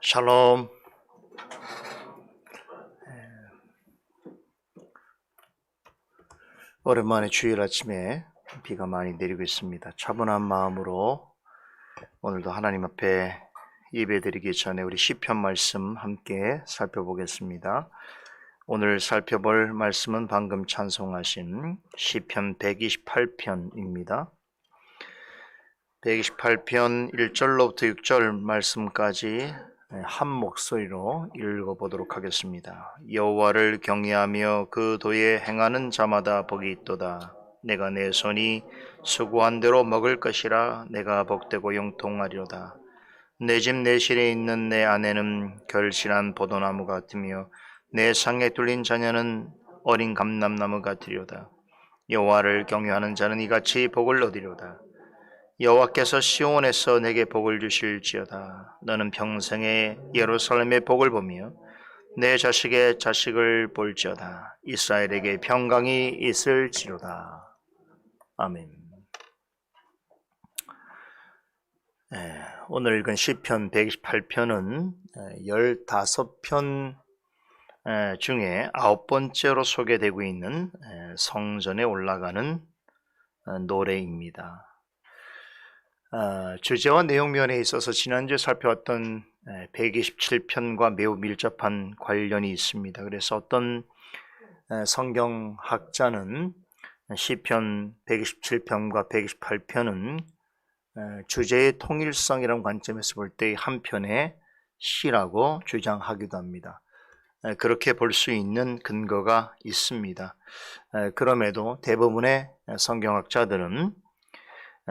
샬롬. 오랜만에 주일 아침에 비가 많이 내리고 있습니다. 차분한 마음으로 오늘도 하나님 앞에 예배드리기 전에 우리 시편 말씀 함께 살펴보겠습니다. 오늘 살펴볼 말씀은 방금 찬송하신 시편 128편입니다. 128편 1절로부터 6절 말씀까지 한 목소리로 읽어보도록 하겠습니다. 여호와를 경외하며 그 도에 행하는 자마다 복이 있도다. 내가 내 손이 수고한 대로 먹을 것이라. 내가 복되고 형통하리로다. 내 집 내실에 있는 내 아내는 결실한 포도나무 같으며 내 상에 뚫린 자녀는 어린 감람나무 같으리로다. 여호와를 경외하는 자는 이같이 복을 얻으리로다. 여호와께서 시온에서 내게 복을 주실지어다. 너는 평생에 예루살렘의 복을 보며 내 자식의 자식을 볼지어다. 이스라엘에게 평강이 있을지로다. 아멘. 오늘 읽은 시편 128편은 15편 중에 9번째로 소개되고 있는 성전에 올라가는 노래입니다. 주제와 내용 면에 있어서 지난주에 살펴왔던 127편과 매우 밀접한 관련이 있습니다. 그래서 어떤 성경학자는 시편 127편과 128편은 주제의 통일성이라는 관점에서 볼 때 한 편의 시라고 주장하기도 합니다. 그렇게 볼 수 있는 근거가 있습니다. 그럼에도 대부분의 성경학자들은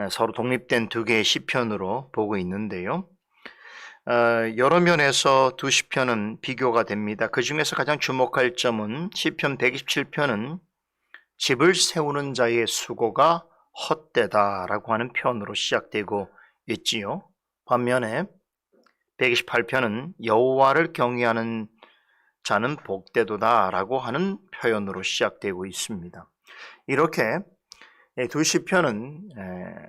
서로 독립된 두 개의 시편으로 보고 있는데요. 여러 면에서 두 시편은 비교가 됩니다. 그 중에서 가장 주목할 점은 시편 127편은 집을 세우는 자의 수고가 헛되다라고 하는 표현으로 시작되고 있지요. 반면에 128편은 여호와를 경외하는 자는 복되도다라고 하는 표현으로 시작되고 있습니다. 이렇게 두 시편은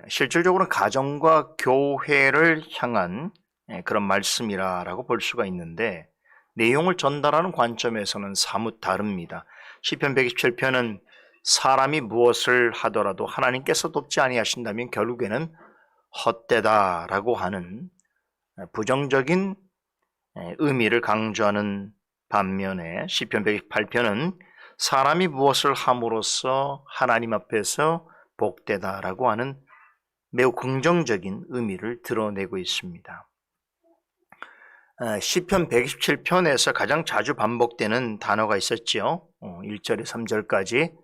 실질적으로 가정과 교회를 향한 그런 말씀이라고 볼 수가 있는데 내용을 전달하는 관점에서는 사뭇 다릅니다. 시편 127편은 사람이 무엇을 하더라도 하나님께서 돕지 아니하신다면 결국에는 헛되다라고 하는 부정적인 의미를 강조하는 반면에 시편 128편은 사람이 무엇을 함으로써 하나님 앞에서 복되다라고 하는 매우 긍정적인 의미를 드러내고 있습니다. 시편 127편에서 가장 자주 반복되는 단어가 있었죠. 1절에 3절까지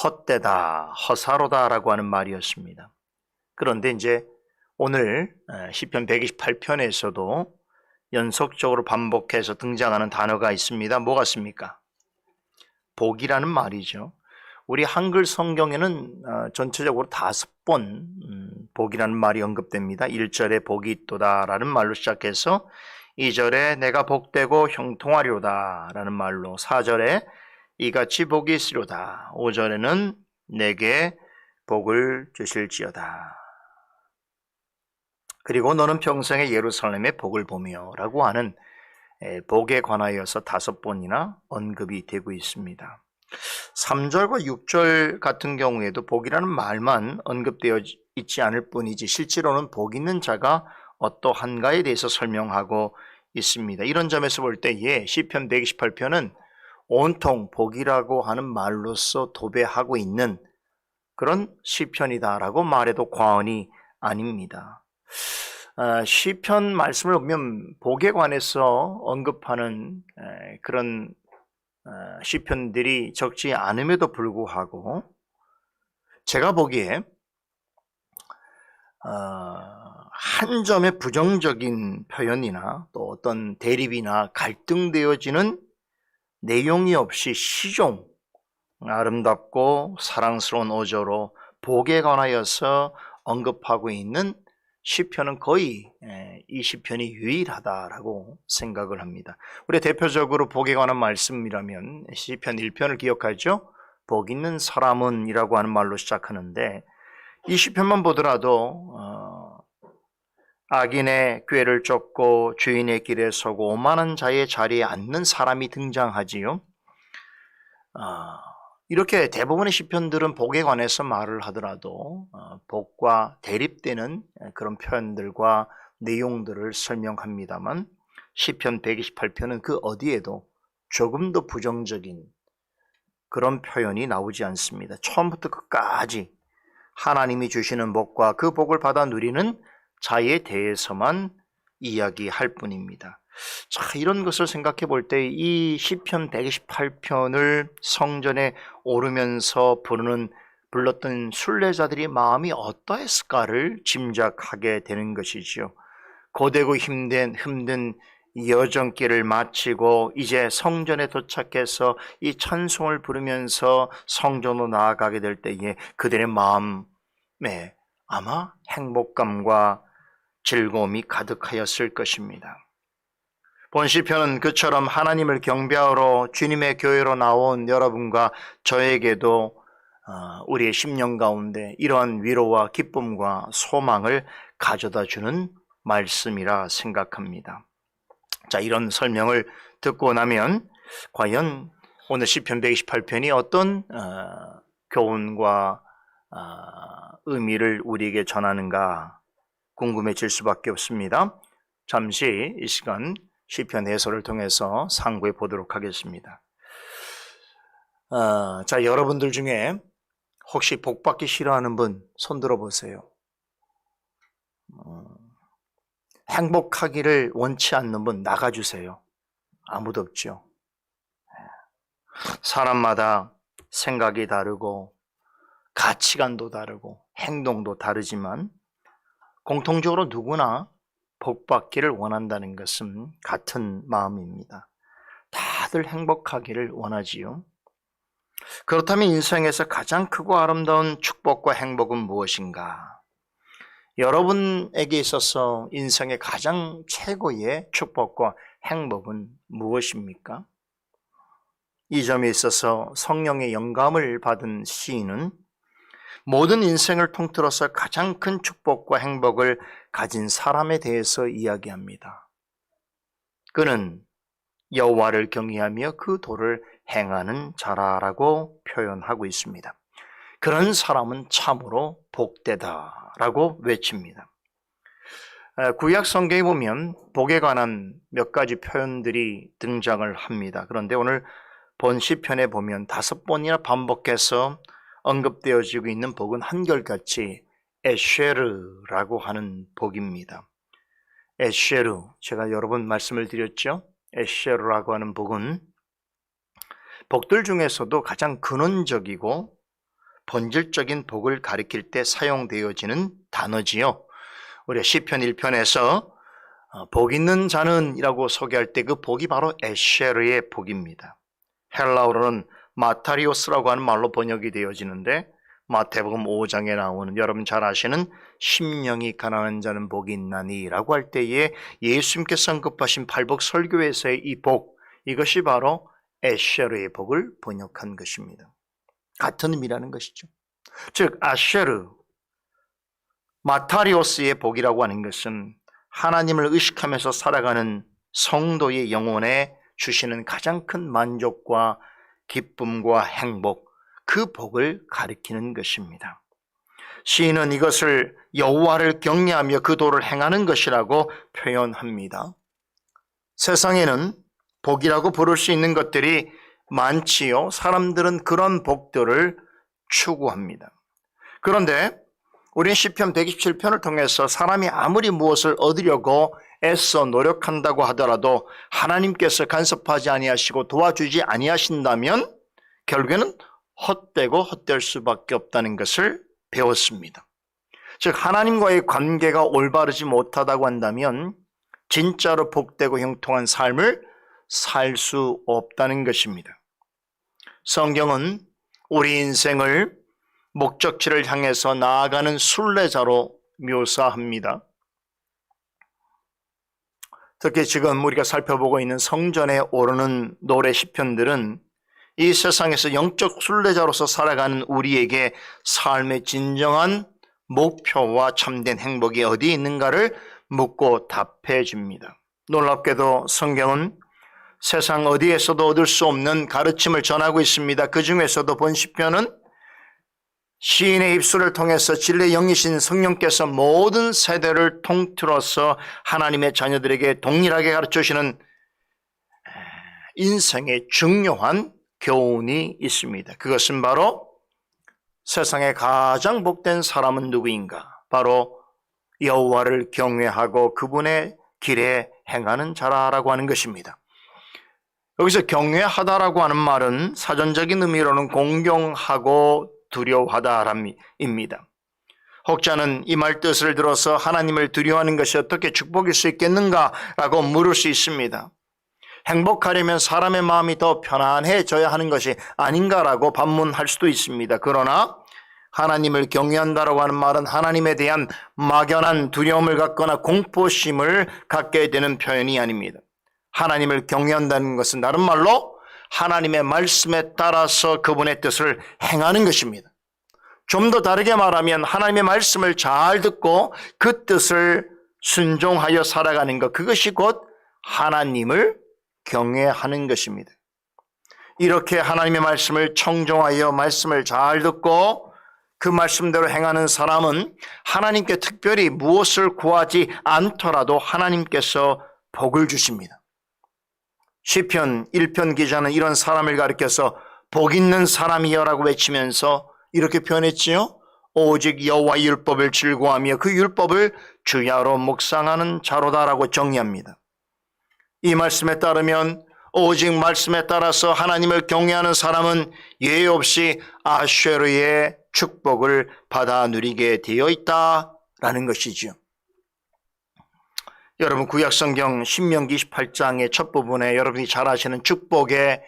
헛되다, 허사로다라고 하는 말이었습니다. 그런데 이제 오늘 시편 128편에서도 연속적으로 반복해서 등장하는 단어가 있습니다. 뭐 같습니까? 복이라는 말이죠. 우리 한글 성경에는 전체적으로 5번 복이라는 말이 언급됩니다. 1절에 복이 있도다 라는 말로 시작해서 2절에 내가 복되고 형통하리로다 라는 말로, 4절에 이같이 복이 있으리로다, 5절에는 내게 복을 주실지어다, 그리고 너는 평생에 예루살렘의 복을 보며 라고 하는 복에 관하여서 5번이나 언급이 되고 있습니다. 3절과 6절 같은 경우에도 복이라는 말만 언급되어 있지 않을 뿐이지 실제로는 복 있는 자가 어떠한가에 대해서 설명하고 있습니다. 이런 점에서 볼 때 시편 128편은 온통 복이라고 하는 말로서 도배하고 있는 그런 시편이다라고 말해도 과언이 아닙니다. 시편 말씀을 보면 복에 관해서 언급하는 그런 시편들이 적지 않음에도 불구하고 제가 보기에 한 점의 부정적인 표현이나 또 어떤 대립이나 갈등되어지는 내용이 없이 시종, 아름답고 사랑스러운 어조로 복에 관하여서 언급하고 있는 시편은 거의 이 시편이 유일하다라고 생각을 합니다. 우리 대표적으로 복에 관한 말씀이라면 시편 1편을 기억하죠? 복 있는 사람은 이라고 하는 말로 시작하는데 이 시편만 보더라도 악인의 꾀를 쫓고 주인의 길에 서고 오만한 자의 자리에 앉는 사람이 등장하지요. 이렇게 대부분의 시편들은 복에 관해서 말을 하더라도 복과 대립되는 그런 표현들과 내용들을 설명합니다만 시편 128편은 그 어디에도 조금도 부정적인 그런 표현이 나오지 않습니다. 처음부터 끝까지 하나님이 주시는 복과 그 복을 받아 누리는 자에 대해서만 이야기할 뿐입니다. 자, 이런 것을 생각해 볼 때 이 시편 128편을 성전에 오르면서 불렀던 순례자들이 마음이 어떠했을까를 짐작하게 되는 것이지요. 고되고 힘든 여정길을 마치고 이제 성전에 도착해서 이 찬송을 부르면서 성전으로 나아가게 될 때에 그들의 마음에 아마 행복감과 즐거움이 가득하였을 것입니다. 본 시편은 그처럼 하나님을 경배하러 주님의 교회로 나온 여러분과 저에게도 우리의 심령 가운데 이러한 위로와 기쁨과 소망을 가져다 주는 말씀이라 생각합니다. 자, 이런 설명을 듣고 나면 과연 오늘 시편 128편이 어떤 교훈과 의미를 우리에게 전하는가 궁금해질 수밖에 없습니다. 잠시 이 시간 시편 해설을 통해서 상고해 보도록 하겠습니다. 자, 여러분들 중에 혹시 복받기 싫어하는 분 손 들어보세요. 행복하기를 원치 않는 분 나가주세요. 아무도 없죠. 사람마다 생각이 다르고 가치관도 다르고 행동도 다르지만 공통적으로 누구나 복받기를 원한다는 것은 같은 마음입니다. 다들 행복하기를 원하지요. 그렇다면 인생에서 가장 크고 아름다운 축복과 행복은 무엇인가? 여러분에게 있어서 인생의 가장 최고의 축복과 행복은 무엇입니까? 이 점에 있어서 성령의 영감을 받은 시인은 모든 인생을 통틀어서 가장 큰 축복과 행복을 가진 사람에 대해서 이야기합니다. 그는 여호와를 경외하며 그 도를 행하는 자라라고 표현하고 있습니다. 그런 사람은 참으로 복되다라고 외칩니다. 구약 성경에 보면 복에 관한 몇 가지 표현들이 등장을 합니다. 그런데 오늘 본 시편에 보면 5번이나 반복해서 언급되어지고 있는 복은 한결같이 에쉐르라고 하는 복입니다. 에쉐르, 제가 여러 번 말씀을 드렸죠. 에쉐르라고 하는 복은 복들 중에서도 가장 근원적이고 본질적인 복을 가리킬 때 사용되어지는 단어지요. 우리 시편 1편에서 복 있는 자는 이라고 소개할 때 그 복이 바로 에쉐르의 복입니다. 헬라어로는 마타리오스라고 하는 말로 번역이 되어지는데 마태복음 5장에 나오는 여러분 잘 아시는 심령이 가난한 자는 복이 있나니 라고 할 때에 예수님께서 언급하신 팔복 설교에서의 이 복, 이것이 바로 에쉐르의 복을 번역한 것입니다. 같은 의미라는 것이죠. 즉 아쉐르, 마타리오스의 복이라고 하는 것은 하나님을 의식하면서 살아가는 성도의 영혼에 주시는 가장 큰 만족과 기쁨과 행복, 그 복을 가리키는 것입니다. 시인은 이것을 여호와를 경외하며 그 도를 행하는 것이라고 표현합니다. 세상에는 복이라고 부를 수 있는 것들이 많지요. 사람들은 그런 복들을 추구합니다. 그런데 우리는 시편 127편을 통해서 사람이 아무리 무엇을 얻으려고 애써 노력한다고 하더라도 하나님께서 간섭하지 아니하시고 도와주지 아니하신다면 결국에는 헛되고 헛될 수밖에 없다는 것을 배웠습니다. 즉 하나님과의 관계가 올바르지 못하다고 한다면 진짜로 복되고 형통한 삶을 살 수 없다는 것입니다. 성경은 우리 인생을 목적지를 향해서 나아가는 순례자로 묘사합니다. 특히 지금 우리가 살펴보고 있는 성전에 오르는 노래 시편들은 이 세상에서 영적 순례자로서 살아가는 우리에게 삶의 진정한 목표와 참된 행복이 어디에 있는가를 묻고 답해 줍니다. 놀랍게도 성경은 세상 어디에서도 얻을 수 없는 가르침을 전하고 있습니다. 그 중에서도 본 시편은 시인의 입술을 통해서 진리의 영이신 성령께서 모든 세대를 통틀어서 하나님의 자녀들에게 동일하게 가르쳐주시는 인생의 중요한 교훈이 있습니다. 그것은 바로 세상에 가장 복된 사람은 누구인가? 바로 여호와를 경외하고 그분의 길에 행하는 자라라고 하는 것입니다. 여기서 경외하다라고 하는 말은 사전적인 의미로는 공경하고 두려워하다입니다. 혹자는 이 말 뜻을 들어서 하나님을 두려워하는 것이 어떻게 축복일 수 있겠는가라고 물을 수 있습니다. 행복하려면 사람의 마음이 더 편안해져야 하는 것이 아닌가라고 반문할 수도 있습니다. 그러나 하나님을 경외한다라고 하는 말은 하나님에 대한 막연한 두려움을 갖거나 공포심을 갖게 되는 표현이 아닙니다. 하나님을 경외한다는 것은 다른 말로 하나님의 말씀에 따라서 그분의 뜻을 행하는 것입니다. 좀 더 다르게 말하면 하나님의 말씀을 잘 듣고 그 뜻을 순종하여 살아가는 것, 그것이 곧 하나님을 경외하는 것입니다. 이렇게 하나님의 말씀을 청종하여 말씀을 잘 듣고 그 말씀대로 행하는 사람은 하나님께 특별히 무엇을 구하지 않더라도 하나님께서 복을 주십니다. 시편 1편 기자는 이런 사람을 가리켜서 복 있는 사람이여라고 외치면서 이렇게 표현했지요. 오직 여호와의 율법을 즐거워하며 그 율법을 주야로 묵상하는 자로다라고 정의합니다. 이 말씀에 따르면 오직 말씀에 따라서 하나님을 경외하는 사람은 예외 없이 아쉐르의 축복을 받아 누리게 되어 있다라는 것이지요. 여러분 구약성경 신명기 28장의 첫 부분에 여러분이 잘 아시는 축복의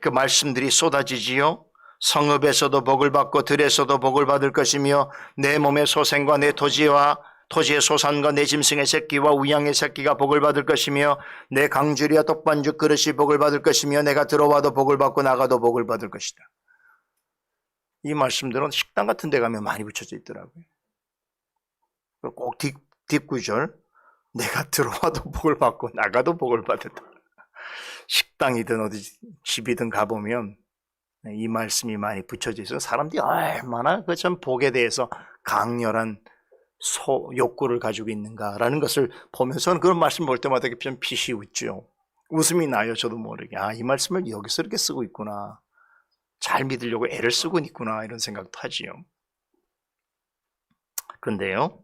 그 말씀들이 쏟아지지요. 성읍에서도 복을 받고 들에서도 복을 받을 것이며 내 몸의 소생과 내 토지의 소산과 내 짐승의 새끼와 우양의 새끼가 복을 받을 것이며 내 강주리와 떡반죽 그릇이 복을 받을 것이며 내가 들어와도 복을 받고 나가도 복을 받을 것이다. 이 말씀들은 식당 같은 데 가면 많이 붙여져 있더라고요. 꼭 뒷구절 내가 들어와도 복을 받고 나가도 복을 받았다. 식당이든 어디 집이든 가보면 이 말씀이 많이 붙여져 있어서 사람들이 얼마나 그 참 복에 대해서 강렬한 욕구를 가지고 있는가라는 것을 보면서는 그런 말씀 볼 때마다 좀 피시 웃죠. 웃음이 나요. 저도 모르게. 이 말씀을 여기서 이렇게 쓰고 있구나. 잘 믿으려고 애를 쓰고 있구나 이런 생각도 하지요. 그런데요,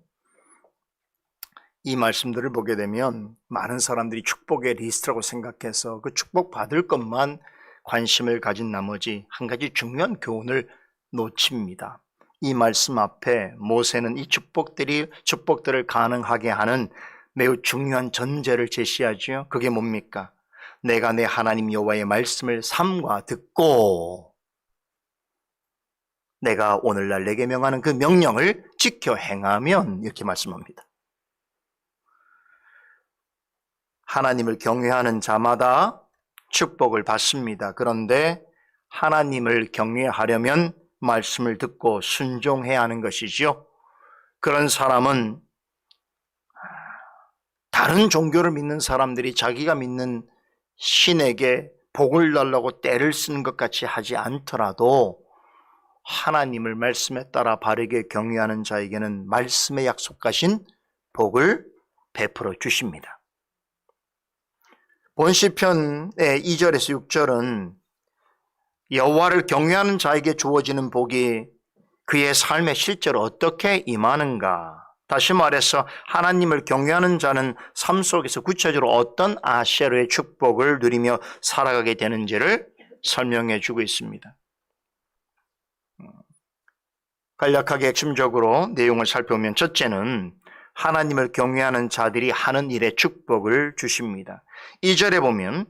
이 말씀들을 보게 되면 많은 사람들이 축복의 리스트라고 생각해서 그 축복 받을 것만 관심을 가진 나머지 한 가지 중요한 교훈을 놓칩니다. 이 말씀 앞에 모세는 이 축복들을 가능하게 하는 매우 중요한 전제를 제시하죠. 그게 뭡니까? 내가 내 하나님 여호와의 말씀을 삼가 듣고 내가 오늘날 내게 명하는 그 명령을 지켜 행하면 이렇게 말씀합니다. 하나님을 경외하는 자마다 축복을 받습니다. 그런데 하나님을 경외하려면 말씀을 듣고 순종해야 하는 것이죠. 그런 사람은 다른 종교를 믿는 사람들이 자기가 믿는 신에게 복을 달라고 떼를 쓰는 것 같이 하지 않더라도 하나님을 말씀에 따라 바르게 경외하는 자에게는 말씀에 약속하신 복을 베풀어 주십니다. 본 시편의 2절에서 6절은 여호와를 경외하는 자에게 주어지는 복이 그의 삶에 실제로 어떻게 임하는가? 다시 말해서 하나님을 경외하는 자는 삶 속에서 구체적으로 어떤 아쉐르의 축복을 누리며 살아가게 되는지를 설명해 주고 있습니다. 간략하게 핵심적으로 내용을 살펴보면 첫째는 하나님을 경외하는 자들이 하는 일에 축복을 주십니다. 2절에 보면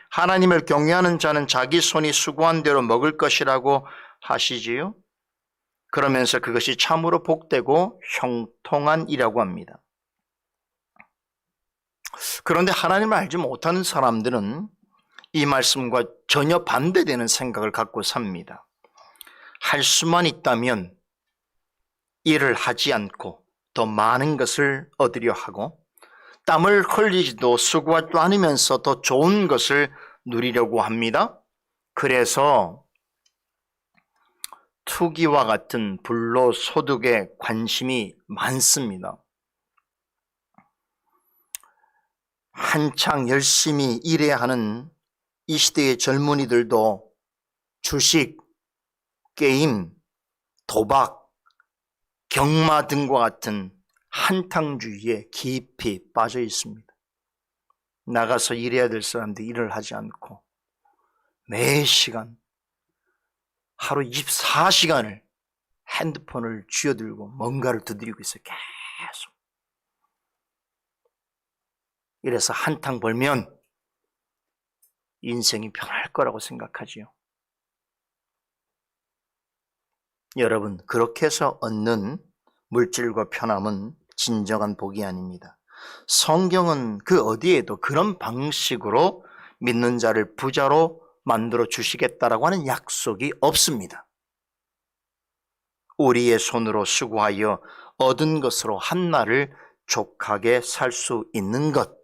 하나님을 경외하는 자는 자기 손이 수고한 대로 먹을 것이라고 하시지요. 그러면서 그것이 참으로 복되고 형통한 이라고 합니다. 그런데 하나님을 알지 못하는 사람들은 이 말씀과 전혀 반대되는 생각을 갖고 삽니다. 할 수만 있다면 일을 하지 않고 더 많은 것을 얻으려 하고 땀을 흘리지도 수고하지도 않으면서 더 좋은 것을 누리려고 합니다. 그래서 투기와 같은 불로소득에 관심이 많습니다. 한창 열심히 일해야 하는 이 시대의 젊은이들도 주식, 게임, 도박, 경마 등과 같은 한탕주의에 깊이 빠져 있습니다. 나가서 일해야 될 사람들이 일을 하지 않고 매 시간 하루 24시간을 핸드폰을 쥐어들고 뭔가를 두드리고 있어요. 계속. 이래서 한탕 벌면 인생이 편할 거라고 생각하지요. 여러분, 그렇게 해서 얻는 물질과 편함은 진정한 복이 아닙니다. 성경은 그 어디에도 그런 방식으로 믿는 자를 부자로 만들어 주시겠다라고 하는 약속이 없습니다. 우리의 손으로 수고하여 얻은 것으로 한날을 족하게 살 수 있는 것,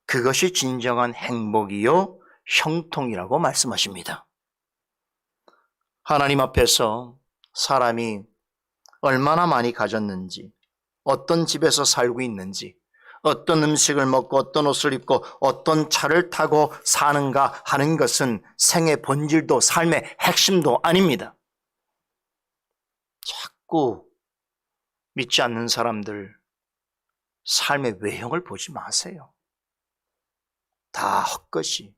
그것이 진정한 행복이요 형통이라고 말씀하십니다. 하나님 앞에서 사람이 얼마나 많이 가졌는지, 어떤 집에서 살고 있는지, 어떤 음식을 먹고 어떤 옷을 입고 어떤 차를 타고 사는가 하는 것은 생의 본질도 삶의 핵심도 아닙니다. 자꾸 믿지 않는 사람들 삶의 외형을 보지 마세요. 다 헛것이.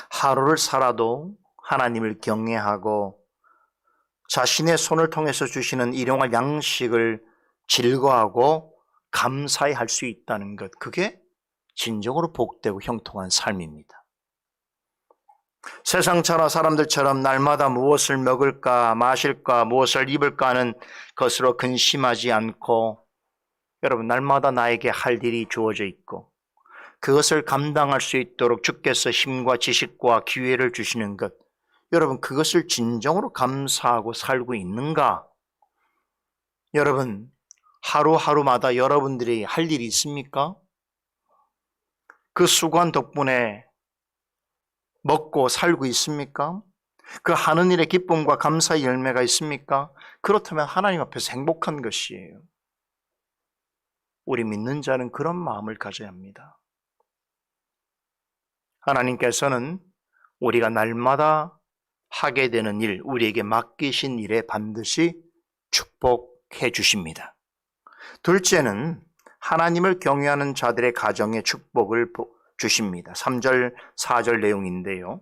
하루를 살아도 하나님을 경외하고 자신의 손을 통해서 주시는 일용할 양식을 즐거워하고 감사히 할 수 있다는 것, 그게 진정으로 복되고 형통한 삶입니다. 세상처럼 사람들처럼 날마다 무엇을 먹을까 마실까 무엇을 입을까 하는 것으로 근심하지 않고, 여러분, 날마다 나에게 할 일이 주어져 있고 그것을 감당할 수 있도록 주께서 힘과 지식과 기회를 주시는 것, 여러분, 그것을 진정으로 감사하고 살고 있는가? 여러분, 하루하루마다 여러분들이 할 일이 있습니까? 그 수고한 덕분에 먹고 살고 있습니까? 그 하는 일에 기쁨과 감사의 열매가 있습니까? 그렇다면 하나님 앞에서 행복한 것이에요. 우리 믿는 자는 그런 마음을 가져야 합니다. 하나님께서는 우리가 날마다 하게 되는 일, 우리에게 맡기신 일에 반드시 축복해 주십니다. 둘째는 하나님을 경외하는 자들의 가정에 축복을 주십니다. 3절, 4절 내용인데요.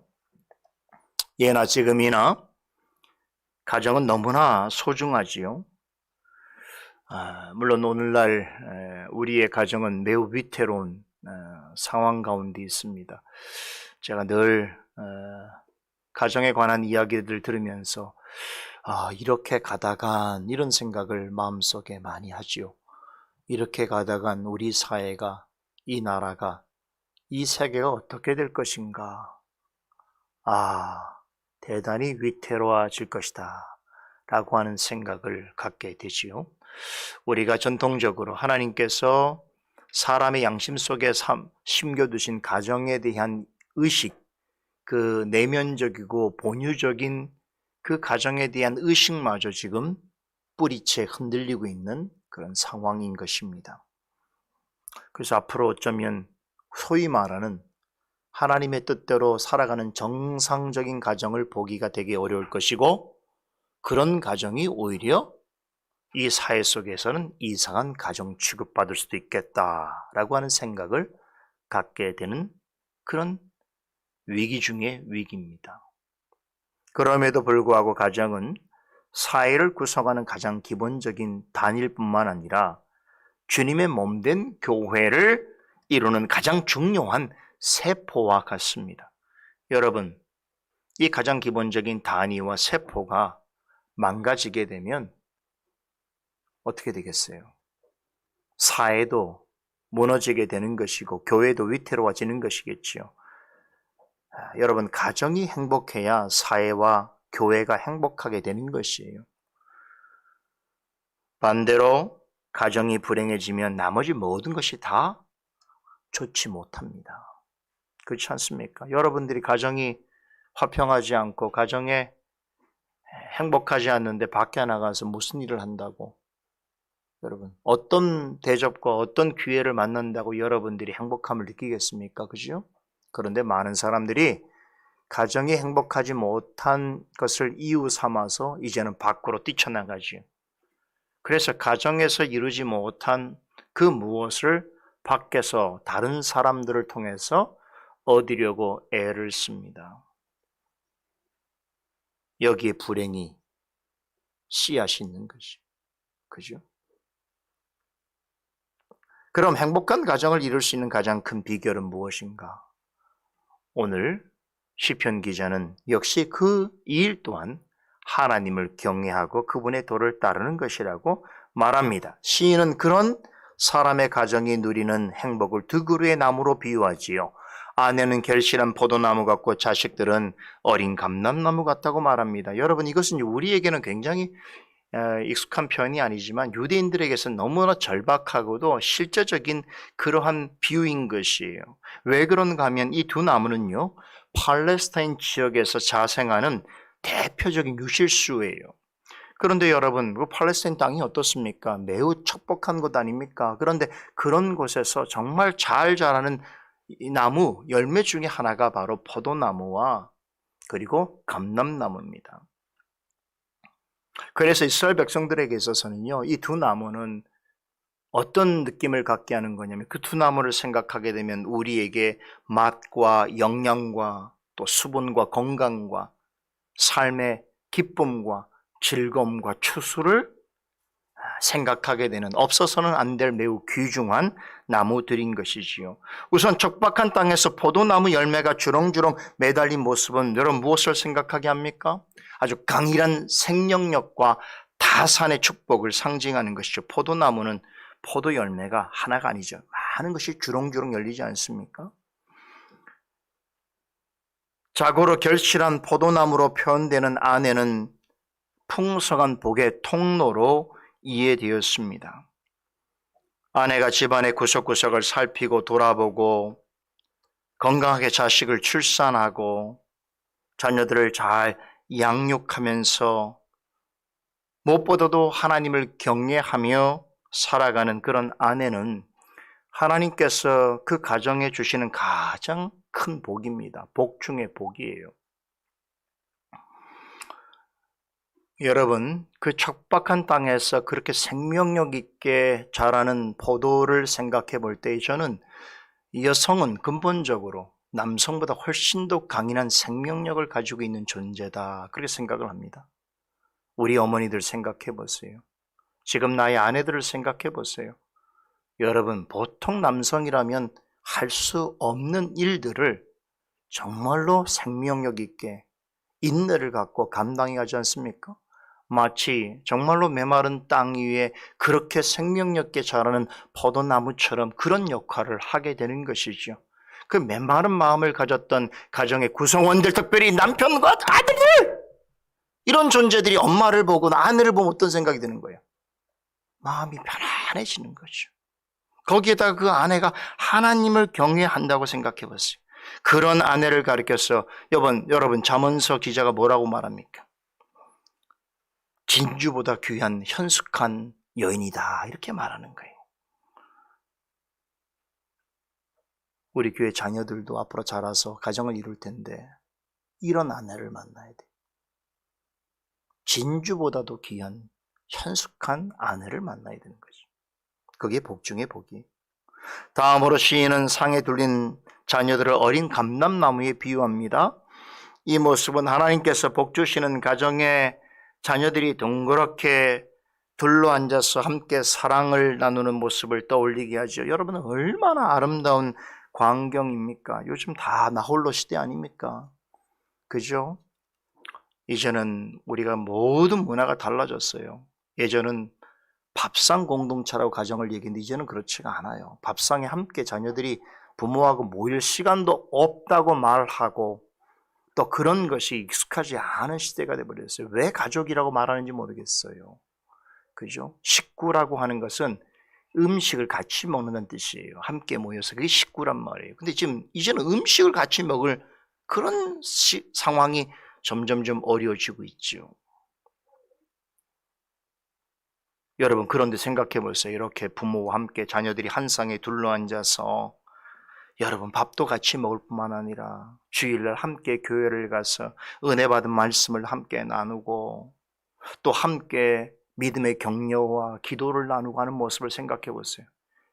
예나 지금이나 가정은 너무나 소중하지요. 물론 오늘날 우리의 가정은 매우 위태로운 상황 가운데 있습니다. 제가 늘 가정에 관한 이야기들 들으면서 이렇게 가다간 이런 생각을 마음속에 많이 하지요. 이렇게 가다간 우리 사회가, 이 나라가, 이 세계가 어떻게 될 것인가. 대단히 위태로워질 것이다 라고 하는 생각을 갖게 되지요. 우리가 전통적으로 하나님께서 사람의 양심 속에 심겨두신 가정에 대한 의식, 그 내면적이고 본유적인 그 가정에 대한 의식마저 지금 뿌리채 흔들리고 있는 그런 상황인 것입니다. 그래서 앞으로 어쩌면 소위 말하는 하나님의 뜻대로 살아가는 정상적인 가정을 보기가 되게 어려울 것이고, 그런 가정이 오히려 이 사회 속에서는 이상한 가정 취급받을 수도 있겠다라고 하는 생각을 갖게 되는 그런 위기 중의 위기입니다. 그럼에도 불구하고 가정은 사회를 구성하는 가장 기본적인 단일뿐만 아니라 주님의 몸된 교회를 이루는 가장 중요한 세포와 같습니다. 여러분, 이 가장 기본적인 단위와 세포가 망가지게 되면 어떻게 되겠어요? 사회도 무너지게 되는 것이고 교회도 위태로워지는 것이겠지요. 여러분, 가정이 행복해야 사회와 교회가 행복하게 되는 것이에요. 반대로 가정이 불행해지면 나머지 모든 것이 다 좋지 못합니다. 그렇지 않습니까? 여러분들이 가정이 화평하지 않고 가정에 행복하지 않는데 밖에 나가서 무슨 일을 한다고, 여러분 어떤 대접과 어떤 기회를 만난다고 여러분들이 행복함을 느끼겠습니까? 그죠? 그런데 많은 사람들이 가정이 행복하지 못한 것을 이유 삼아서 이제는 밖으로 뛰쳐나가지요. 그래서 가정에서 이루지 못한 그 무엇을 밖에서 다른 사람들을 통해서 얻으려고 애를 씁니다. 여기에 불행이 씨앗이 있는 것이. 그죠? 그럼 행복한 가정을 이룰 수 있는 가장 큰 비결은 무엇인가? 오늘 시편 기자는 역시 그 일 또한 하나님을 경외하고 그분의 도를 따르는 것이라고 말합니다. 시인은 그런 사람의 가정이 누리는 행복을 두 그루의 나무로 비유하지요. 아내는 결실한 포도나무 같고 자식들은 어린 감람나무 같다고 말합니다. 여러분, 이것은 우리에게는 굉장히 익숙한 표현이 아니지만 유대인들에게서는 너무나 절박하고도 실제적인 그러한 비유인 것이에요. 왜 그런가 하면 이 두 나무는요, 팔레스타인 지역에서 자생하는 대표적인 유실수예요. 그런데 여러분, 그 팔레스타인 땅이 어떻습니까? 매우 척박한 곳 아닙니까? 그런데 그런 곳에서 정말 잘 자라는 이 나무, 열매 중에 하나가 바로 포도나무와 그리고 감람나무입니다. 그래서 이스라엘 백성들에게 있어서는요, 이 두 나무는 어떤 느낌을 갖게 하는 거냐면 그 두 나무를 생각하게 되면 우리에게 맛과 영양과 또 수분과 건강과 삶의 기쁨과 즐거움과 추수를 생각하게 되는, 없어서는 안 될 매우 귀중한 나무들인 것이지요. 우선 척박한 땅에서 포도나무 열매가 주렁주렁 매달린 모습은 여러분 무엇을 생각하게 합니까? 아주 강인한 생명력과 다산의 축복을 상징하는 것이죠. 포도나무는 포도 열매가 하나가 아니죠. 많은 것이 주렁주렁 열리지 않습니까? 자고로 결실한 포도나무로 표현되는 아내는 풍성한 복의 통로로 이해되었습니다. 아내가 집안의 구석구석을 살피고 돌아보고 건강하게 자식을 출산하고 자녀들을 잘 양육하면서 무엇보다도 하나님을 경외하며 살아가는 그런 아내는 하나님께서 그 가정에 주시는 가장 큰 복입니다. 복 중의 복이에요. 여러분, 그 척박한 땅에서 그렇게 생명력 있게 자라는 포도를 생각해 볼 때 저는 이 여성은 근본적으로 남성보다 훨씬 더 강인한 생명력을 가지고 있는 존재다, 그렇게 생각을 합니다. 우리 어머니들 생각해 보세요. 지금 나의 아내들을 생각해 보세요. 여러분, 보통 남성이라면 할 수 없는 일들을 정말로 생명력 있게 인내를 갖고 감당해 가지 않습니까? 마치 정말로 메마른 땅 위에 그렇게 생명력 있게 자라는 포도나무처럼 그런 역할을 하게 되는 것이죠. 그 메마른 마음을 가졌던 가정의 구성원들, 특별히 남편과 아들들, 이런 존재들이 엄마를 보고 아내를 보면 어떤 생각이 드는 거예요? 마음이 편안해지는 거죠. 거기에다가 그 아내가 하나님을 경외한다고 생각해 보세요. 그런 아내를 가리켜서 여러분 잠언서 기자가 뭐라고 말합니까? 진주보다 귀한 현숙한 여인이다, 이렇게 말하는 거예요. 우리 교회 자녀들도 앞으로 자라서 가정을 이룰 텐데 이런 아내를 만나야 돼. 진주보다도 귀한 현숙한 아내를 만나야 되는 거죠. 그게 복 중의 복이. 다음으로 시인은 상에 둘린 자녀들을 어린 감람나무에 비유합니다. 이 모습은 하나님께서 복 주시는 가정에 자녀들이 동그랗게 둘러앉아서 함께 사랑을 나누는 모습을 떠올리게 하죠. 여러분은 얼마나 아름다운 광경입니까? 요즘 다 나홀로 시대 아닙니까? 그죠? 이제는 우리가 모든 문화가 달라졌어요. 예전은 밥상 공동체라고 가정을 얘기했는데 이제는 그렇지가 않아요. 밥상에 함께 자녀들이 부모하고 모일 시간도 없다고 말하고 또 그런 것이 익숙하지 않은 시대가 돼버렸어요. 왜 가족이라고 말하는지 모르겠어요. 그죠? 식구라고 하는 것은 음식을 같이 먹는다는 뜻이에요. 함께 모여서. 그게 식구란 말이에요. 근데 지금 이제는 음식을 같이 먹을 그런 상황이 점점점 어려워지고 있죠. 여러분, 그런데 생각해 보세요. 이렇게 부모와 함께 자녀들이 한 쌍에 둘러앉아서 여러분 밥도 같이 먹을 뿐만 아니라 주일날 함께 교회를 가서 은혜 받은 말씀을 함께 나누고 또 함께 믿음의 격려와 기도를 나누고 하는 모습을 생각해 보세요.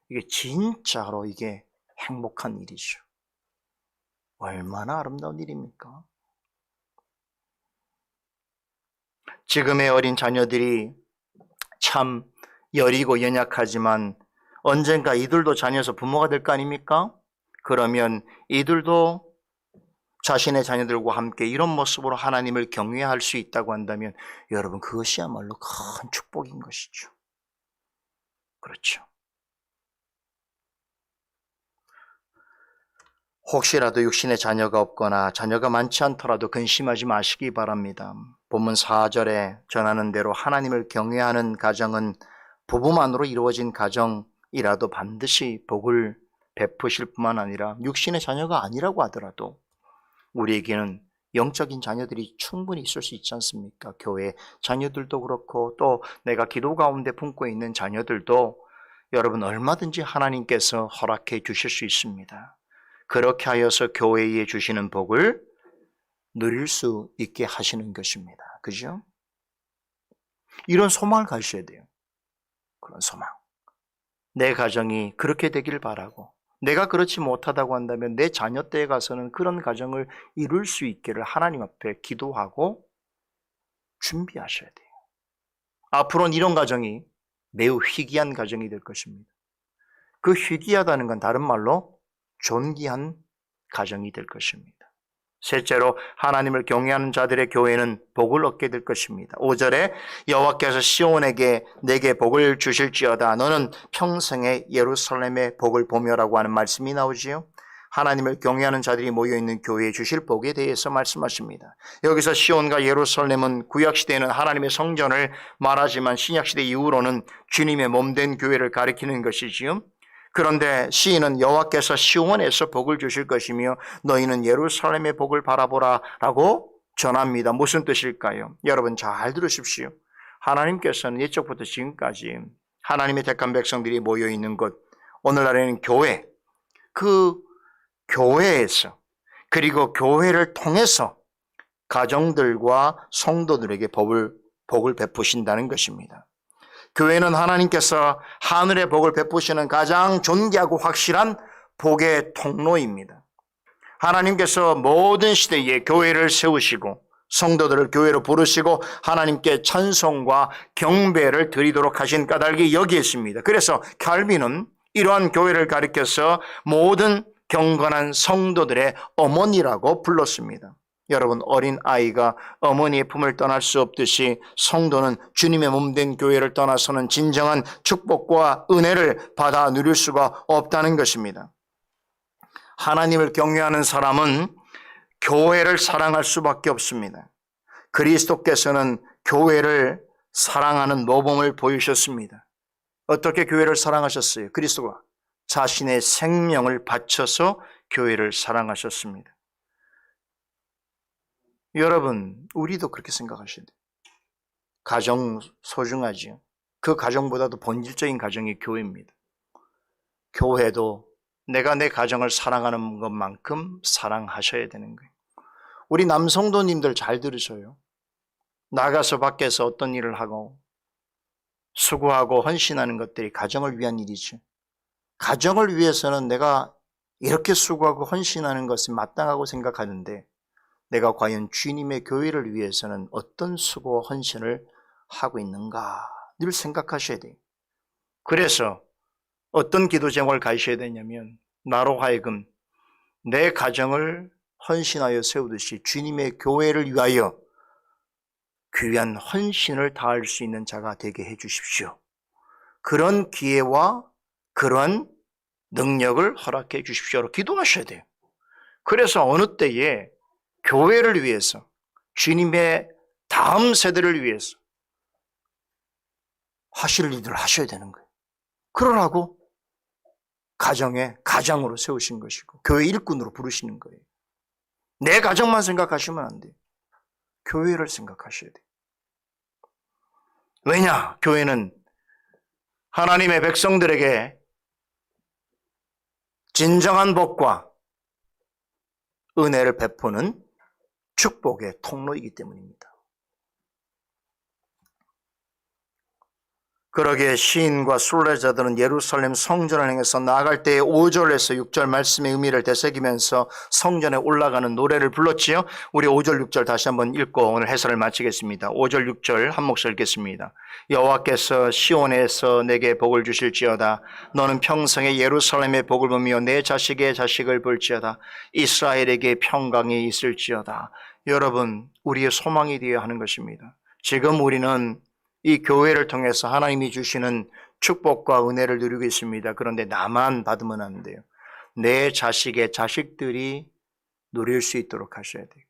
이게 진짜로 이게 행복한 일이죠. 얼마나 아름다운 일입니까? 지금의 어린 자녀들이 참 여리고 연약하지만 언젠가 이들도 자녀에서 부모가 될 거 아닙니까? 그러면 이들도 자신의 자녀들과 함께 이런 모습으로 하나님을 경외할 수 있다고 한다면 여러분 그것이야말로 큰 축복인 것이죠. 그렇죠. 혹시라도 육신의 자녀가 없거나 자녀가 많지 않더라도 근심하지 마시기 바랍니다. 본문 4절에 전하는 대로 하나님을 경외하는 가정은 부부만으로 이루어진 가정이라도 반드시 복을 베푸실 뿐만 아니라 육신의 자녀가 아니라고 하더라도 우리에게는 영적인 자녀들이 충분히 있을 수 있지 않습니까? 교회 자녀들도 그렇고 또 내가 기도 가운데 품고 있는 자녀들도 여러분 얼마든지 하나님께서 허락해 주실 수 있습니다. 그렇게 하여서 교회에 주시는 복을 누릴 수 있게 하시는 것입니다. 그죠? 이런 소망을 가지셔야 돼요. 그런 소망. 내 가정이 그렇게 되길 바라고 내가 그렇지 못하다고 한다면 내 자녀 때에 가서는 그런 가정을 이룰 수 있기를 하나님 앞에 기도하고 준비하셔야 돼요. 앞으로는 이런 가정이 매우 희귀한 가정이 될 것입니다. 그 희귀하다는 건 다른 말로 존귀한 가정이 될 것입니다. 셋째로 하나님을 경외하는 자들의 교회는 복을 얻게 될 것입니다. 5절에 여호와께서 시온에게 내게 복을 주실지어다 너는 평생에 예루살렘의 복을 보며라고 하는 말씀이 나오지요. 하나님을 경외하는 자들이 모여있는 교회에 주실 복에 대해서 말씀하십니다. 여기서 시온과 예루살렘은 구약시대에는 하나님의 성전을 말하지만 신약시대 이후로는 주님의 몸된 교회를 가리키는 것이지요. 그런데 시인은 여호와께서 시온에서 복을 주실 것이며 너희는 예루살렘의 복을 바라보라 라고 전합니다. 무슨 뜻일까요? 여러분 잘 들으십시오. 하나님께서는 옛적부터 지금까지 하나님의 택한 백성들이 모여있는 곳 오늘날에는 교회 그 교회에서 그리고 교회를 통해서 가정들과 성도들에게 복을 베푸신다는 것입니다. 교회는 하나님께서 하늘의 복을 베푸시는 가장 존귀하고 확실한 복의 통로입니다. 하나님께서 모든 시대에 교회를 세우시고 성도들을 교회로 부르시고 하나님께 찬송과 경배를 드리도록 하신 까닭이 여기에 있습니다. 그래서 칼빈은 이러한 교회를 가리켜서 모든 경건한 성도들의 어머니라고 불렀습니다. 여러분 어린 아이가 어머니의 품을 떠날 수 없듯이 성도는 주님의 몸된 교회를 떠나서는 진정한 축복과 은혜를 받아 누릴 수가 없다는 것입니다. 하나님을 경외하는 사람은 교회를 사랑할 수밖에 없습니다. 그리스도께서는 교회를 사랑하는 모범을 보이셨습니다. 어떻게 교회를 사랑하셨어요? 그리스도가 자신의 생명을 바쳐서 교회를 사랑하셨습니다. 여러분, 우리도 그렇게 생각하셔야 돼요. 가정 소중하지요. 그 가정보다도 본질적인 가정이 교회입니다. 교회도 내가 내 가정을 사랑하는 것만큼 사랑하셔야 되는 거예요. 우리 남성도님들 잘 들으셔요. 나가서 밖에서 어떤 일을 하고 수고하고 헌신하는 것들이 가정을 위한 일이죠. 가정을 위해서는 내가 이렇게 수고하고 헌신하는 것이 마땅하고 생각하는데 내가 과연 주님의 교회를 위해서는 어떤 수고와 헌신을 하고 있는가 늘 생각하셔야 돼요. 그래서 어떤 기도 제목을 가지셔야 되냐면 나로 하여금 내 가정을 헌신하여 세우듯이 주님의 교회를 위하여 귀한 헌신을 다할 수 있는 자가 되게 해 주십시오. 그런 기회와 그런 능력을 허락해 주십시오로 기도하셔야 돼요. 그래서 어느 때에 교회를 위해서 주님의 다음 세대를 위해서 하실 일들을 하셔야 되는 거예요. 그러라고 가장으로 세우신 것이고 교회 일꾼으로 부르시는 거예요. 내 가정만 생각하시면 안 돼요. 교회를 생각하셔야 돼요. 왜냐? 교회는 하나님의 백성들에게 진정한 복과 은혜를 베푸는 축복의 통로이기 때문입니다. 그러기에 시인과 순례자들은 예루살렘 성전을 향해서 나아갈 때에 5절에서 6절 말씀의 의미를 되새기면서 성전에 올라가는 노래를 불렀지요. 우리 5절 6절 다시 한번 읽고 오늘 해설을 마치겠습니다. 5절 6절 한 목소리 읽겠습니다. 여호와께서 시온에서 내게 복을 주실지어다. 너는 평생에 예루살렘의 복을 보며 내 자식의 자식을 볼지어다. 이스라엘에게 평강이 있을지어다. 여러분, 우리의 소망이 되어야 하는 것입니다. 지금 우리는 이 교회를 통해서 하나님이 주시는 축복과 은혜를 누리고 있습니다. 그런데 나만 받으면 안 돼요. 내 자식의 자식들이 누릴 수 있도록 하셔야 돼요.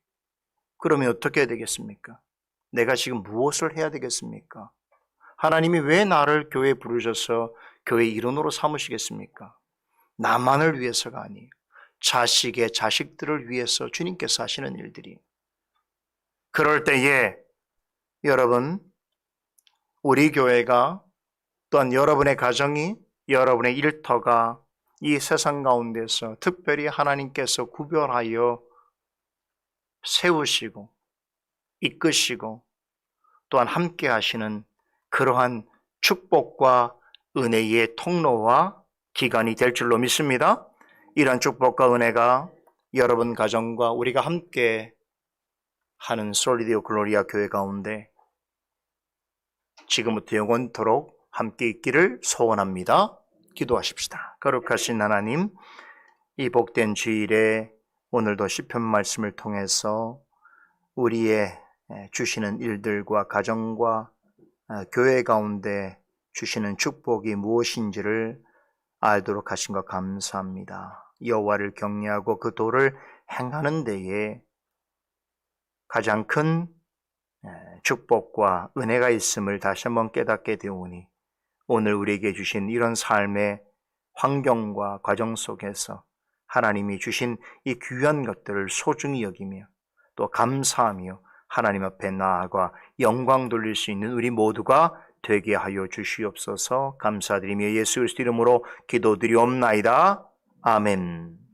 그러면 어떻게 해야 되겠습니까? 내가 지금 무엇을 해야 되겠습니까? 하나님이 왜 나를 교회에 부르셔서 교회 일원으로 삼으시겠습니까? 나만을 위해서가 아니에요. 자식의 자식들을 위해서 주님께서 하시는 일들이. 그럴 때에 여러분, 우리 교회가 또한 여러분의 가정이, 여러분의 일터가 이 세상 가운데서 특별히 하나님께서 구별하여 세우시고 이끄시고 또한 함께 하시는 그러한 축복과 은혜의 통로와 기관이 될 줄로 믿습니다. 이런 축복과 은혜가 여러분 가정과 우리가 함께 하는 솔리디오 글로리아 교회 가운데 지금부터 영원토록 함께 있기를 소원합니다. 기도하십시다. 거룩하신 하나님, 이 복된 주일에 오늘도 시편 말씀을 통해서 우리의 주시는 일들과 가정과 교회 가운데 주시는 축복이 무엇인지를 알도록 하신 것 감사합니다. 여호와를 경외하고 그 도를 행하는 데에 가장 큰 축복과 은혜가 있음을 다시 한번 깨닫게 되오니 오늘 우리에게 주신 이런 삶의 환경과 과정 속에서 하나님이 주신 이 귀한 것들을 소중히 여기며 또 감사하며 하나님 앞에 나아가 영광 돌릴 수 있는 우리 모두가 되게 하여 주시옵소서. 감사드리며 예수 그리스도 이름으로 기도드리옵나이다. 아멘.